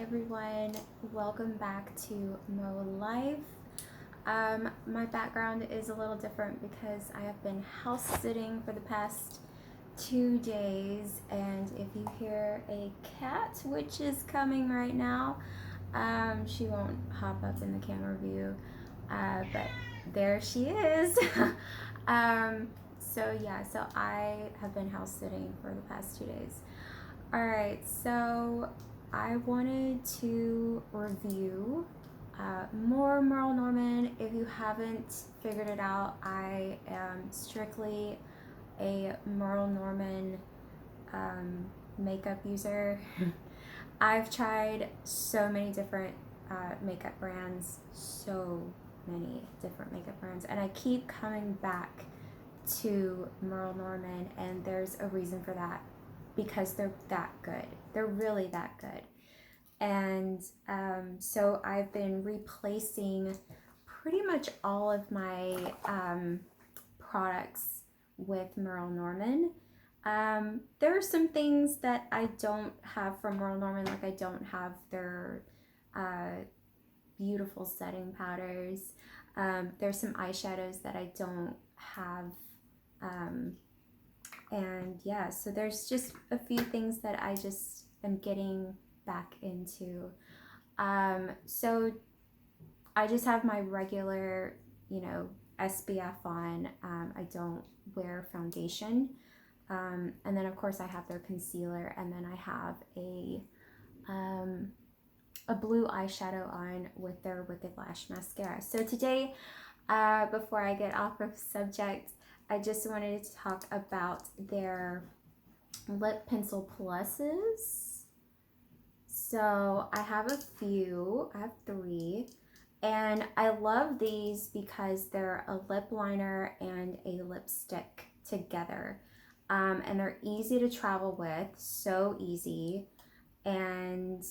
everyone, welcome back to Mo Life. My background is a little different because I have been house sitting for the past 2 days, and if you hear a cat, which is coming right now, she won't hop up in the camera view, but there she is. So I have been house sitting for the past 2 days. All right, so I wanted to review more Merle Norman. If you haven't figured it out, I am strictly a Merle Norman makeup user. I've tried so many different makeup brands, and I keep coming back to Merle Norman, and there's a reason for that because they're that good. They're really that good. And so I've been replacing pretty much all of my products with Merle Norman. There are some things that I don't have from Merle Norman, like I don't have their beautiful setting powders. There's some eyeshadows that I don't have. And yeah, so there's just a few things that I just am getting back into. So I just have my regular, SPF on. I don't wear foundation. And then of course I have their concealer, and then I have a blue eyeshadow on with their Wicked Lash Mascara. So today, before I get off of subject, I just wanted to talk about their lip pencil pluses. So I have a few, I have 3, and I love these because they're a lip liner and a lipstick together. And they're easy to travel with, so easy. And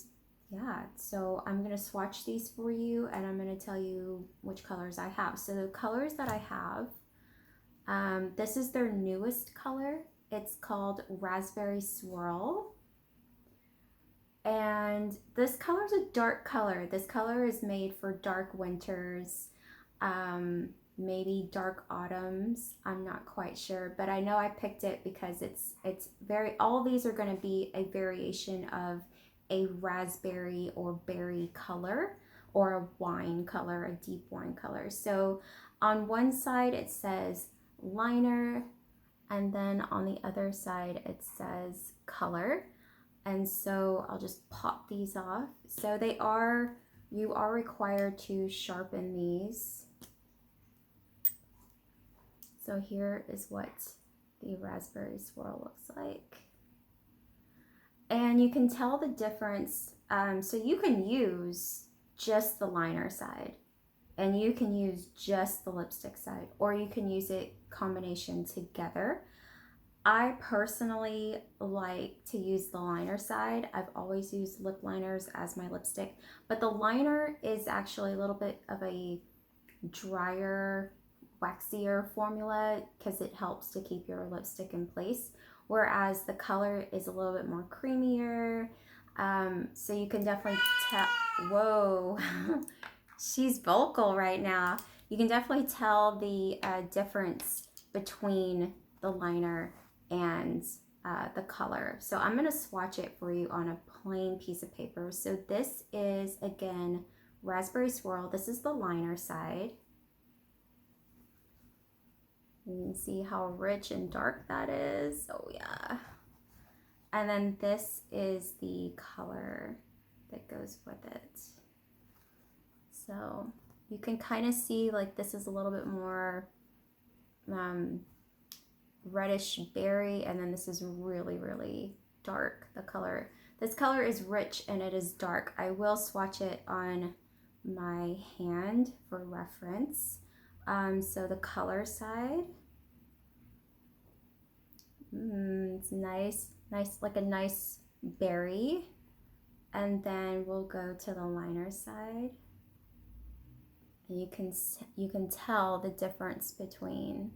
yeah, so I'm gonna swatch these for you, and I'm gonna tell you which colors I have. So the colors that I have, this is their newest color. It's called Raspberry Swirl. And this color is a dark color. This color is made for dark winters, maybe dark autumns. I'm not quite sure, but I know I picked it because it's very, all these are going to be a variation of a raspberry or berry color, or a wine color, a deep wine color. So on one side it says liner, and then on the other side it says color. And so I'll just pop these off. So you are required to sharpen these. So here is what the Raspberry Swirl looks like. And you can tell the difference. So you can use just the liner side, and you can use just the lipstick side, or you can use it combination together. I personally like to use the liner side. I've always used lip liners as my lipstick, but the liner is actually a little bit of a drier, waxier formula because it helps to keep your lipstick in place, whereas the color is a little bit more creamier. So you can definitely tell, whoa, she's vocal right now. You can definitely tell the difference between the liner and the color. So I'm going to swatch it for you on a plain piece of paper. So this is, again, Raspberry Swirl. This is the liner side. You can see how rich and dark that is. Oh yeah. And then this is the color that goes with it. So you can kind of see, like, this is a little bit more reddish berry, and then this is really, really dark. The color, this color is rich and it is dark. I will swatch it on my hand for reference. So the color side, it's nice, like a nice berry. And then we'll go to the liner side, and you can tell the difference between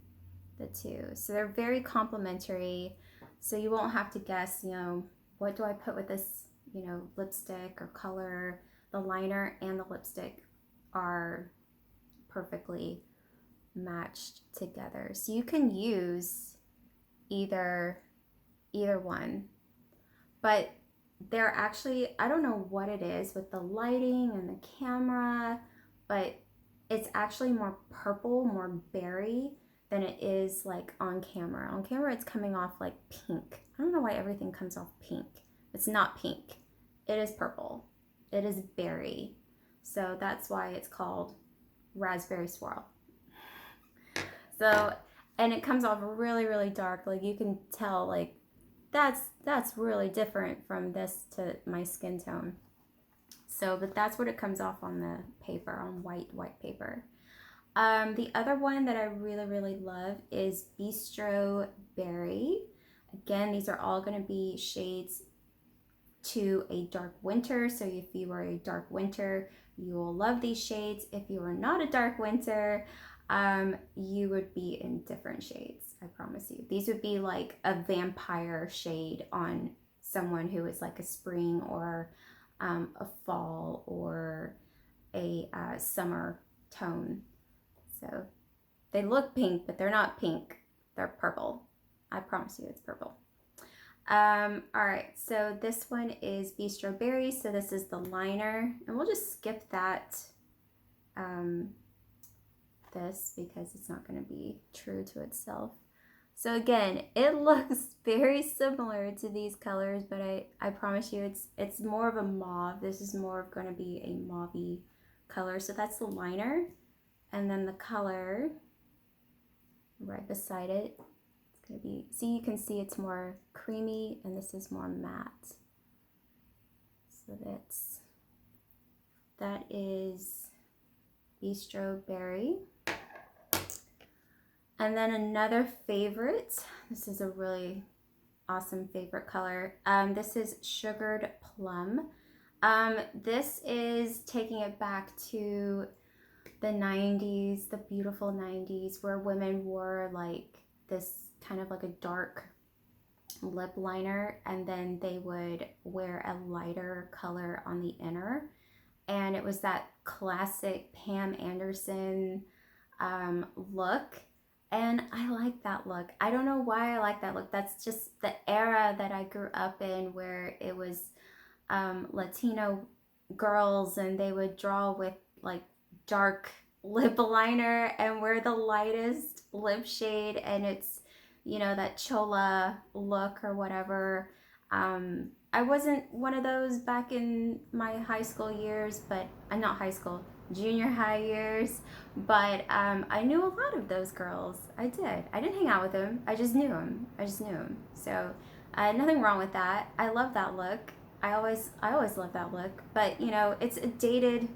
the two. So they're very complementary. So you won't have to guess, what do I put with this, you know, lipstick or color, the liner and the lipstick are perfectly matched together. So you can use either one, but they're actually, I don't know what it is with the lighting and the camera, but it's actually more purple, more berry than it is like on camera. On camera, it's coming off like pink. I don't know why everything comes off pink. It's not pink. It is purple. It is berry. So that's why it's called raspberry swirl. So, and it comes off really, really dark. Like you can tell, like that's really different from this to my skin tone. So, but that's what it comes off on the paper, on white paper. The other one that I really, really love is Bistro Berry. Again, these are all going to be shades to a dark winter. So if you are a dark winter, you will love these shades. If you are not a dark winter, you would be in different shades. I promise you. These would be like a vampire shade on someone who is like a spring or a fall or a summer tone. So they look pink, but they're not pink. They're purple. I promise you it's purple. All right, so this one is Bistro Berry. So this is the liner, and we'll just skip that, this, because it's not going to be true to itself. So again, it looks very similar to these colors, but I promise you it's more of a mauve. This is more of going to be a mauvey color. So that's the liner, and then the color right beside it, it's going to be, see, you can see it's more creamy, and this is more matte. So that is Bistro Berry. And then another favorite, this is a really awesome favorite color. This is Sugared Plum. This is taking it back to the 90s, the beautiful 90s, where women wore like this kind of like a dark lip liner, and then they would wear a lighter color on the inner. And it was that classic Pam Anderson look. And I like that look. I don't know why I like that look. That's just the era that I grew up in, where it was Latino girls, and they would draw with like dark lip liner and wear the lightest lip shade, and it's, you know, that chola look or whatever. I wasn't one of those back in my high school years, but not high school, junior high years, but I knew a lot of those girls. I did. I didn't hang out with them. I just knew them. So nothing wrong with that. I love that look. I always love that look. But you know, it's a dated,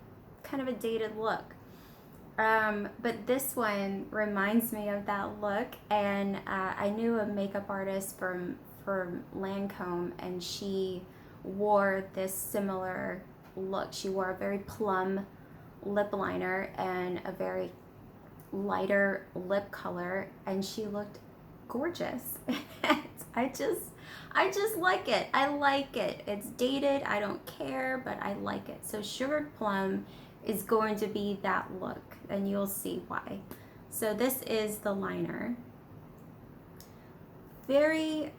kind of a dated look. But this one reminds me of that look, and I knew a makeup artist from Lancome, and she wore this similar look. She wore a very plum lip liner and a very lighter lip color, and she looked gorgeous. I just like it. I like it. It's dated. I don't care, but I like it. So Sugared Plum is going to be that look, and you'll see why. So this is the liner. Very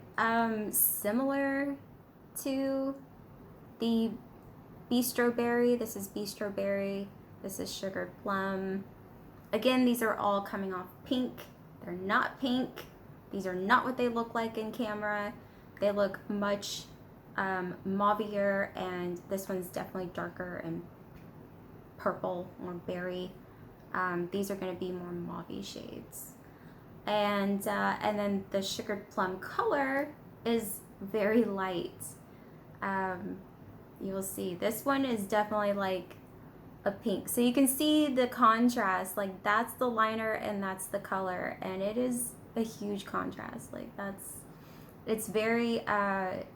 similar to the Bistro Berry. This is Bistro Berry. This is Sugared Plum. Again, these are all coming off pink. They're not pink. These are not what they look like in camera. They look much mauvier, and this one's definitely darker and purple or berry. These are going to be more mauvey shades. And then the Sugared Plum color is very light. You'll see this one is definitely like a pink. So you can see the contrast, like that's the liner and that's the color, and it is a huge contrast. Like it's very,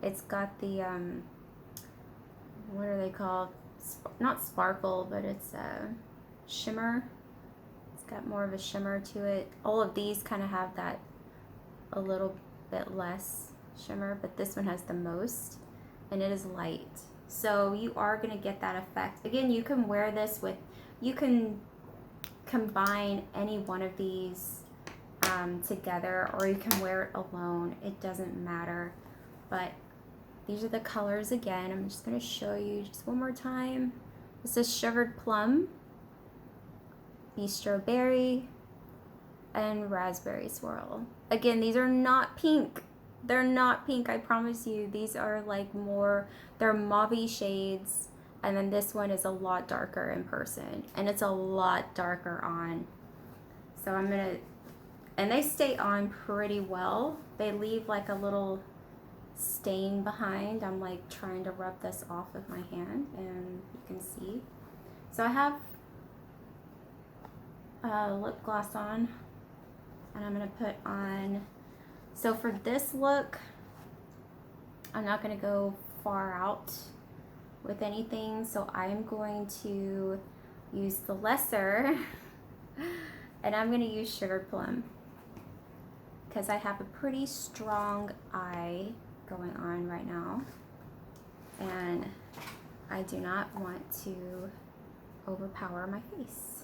it's got the, what are they called? Not sparkle, but it's shimmer. It's got more of a shimmer to it. All of these kind of have that a little bit less shimmer, but this one has the most, and it is light. So you are going to get that effect. Again, you can wear this with, you can combine any one of these together, or you can wear it alone. It doesn't matter. But these are the colors again. I'm just going to show you just one more time. This is Sugared Plum, Bistro Berry, and Raspberry Swirl. Again, these are not pink. They're not pink, I promise you. These are like more, they're mauve shades. And then this one is a lot darker in person. And it's a lot darker on. So I'm going to, and they stay on pretty well. They leave like a little stain behind. I'm like trying to rub this off with my hand and you can see. So I have lip gloss on, and I'm going to put on, so for this look, I'm not going to go far out with anything, so I'm going to use the lesser and I'm going to use Sugared Plum because I have a pretty strong eye going on right now and I do not want to overpower my face.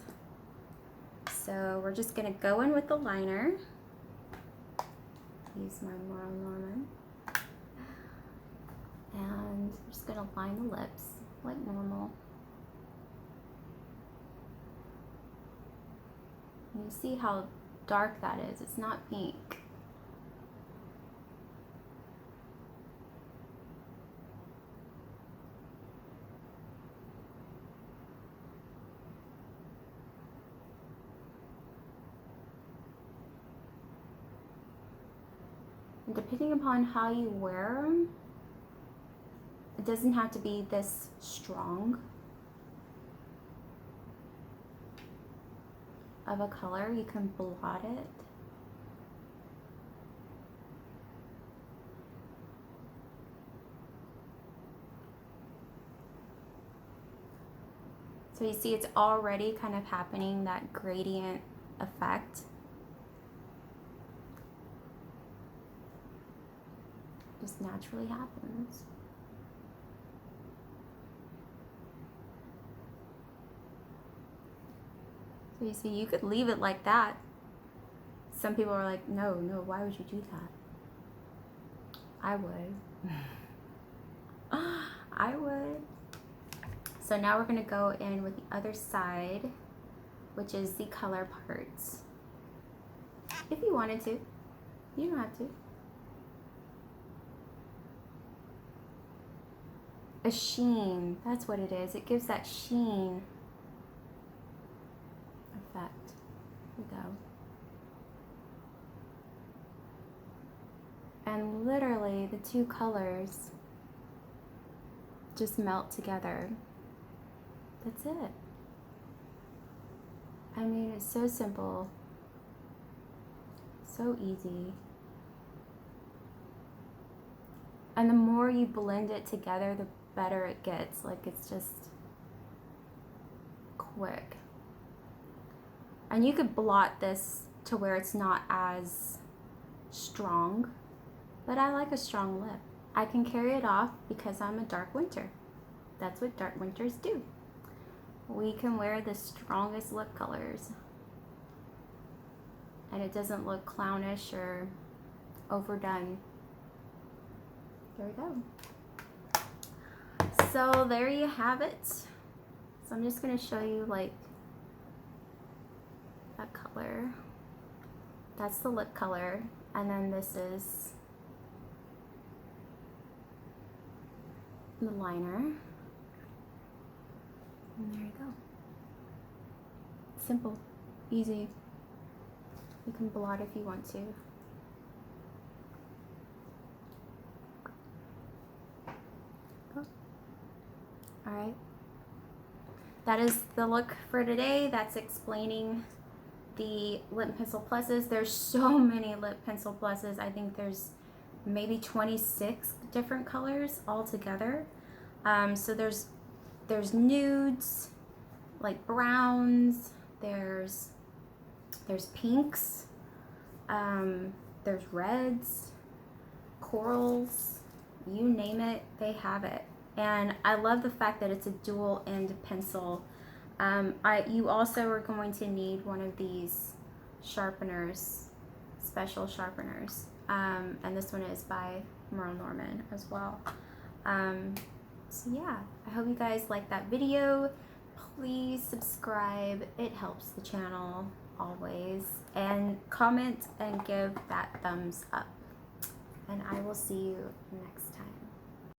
So we're just going to go in with the liner. Use my Merle Norman. And I'm just going to line the lips like normal. You see how dark that is. It's not pink. And depending upon how you wear them, it doesn't have to be this strong of a color. You can blot it. So you see it's already kind of happening, that gradient effect. Just naturally happens. So you see, you could leave it like that. Some people are like, no, why would you do that? I would. I would. So now we're gonna go in with the other side, which is the color parts. If you wanted to, you don't have to. A sheen, that's what it is. It gives that sheen effect. Here we go. And literally the two colors just melt together. That's it. I mean, it's so simple, so easy. And the more you blend it together, the better it gets. Like, it's just quick. And you could blot this to where it's not as strong, but I like a strong lip. I can carry it off because I'm a dark winter. That's what dark winters do. We can wear the strongest lip colors and it doesn't look clownish or overdone. There we go. So there you have it. So I'm just going to show you like that color. That's the lip color. And then this is the liner. And there you go. Simple, easy. You can blot if you want to. Alright. That is the look for today. That's explaining the lip pencil pluses. There's so many lip pencil pluses. I think there's maybe 26 different colors altogether. So there's nudes, like browns, there's pinks, there's reds, corals, you name it, they have it. And I love the fact that it's a dual end pencil. You also are going to need one of these sharpeners, special sharpeners. And this one is by Merle Norman as well. So yeah, I hope you guys like that video. Please subscribe. It helps the channel always. And comment and give that thumbs up. And I will see you next time.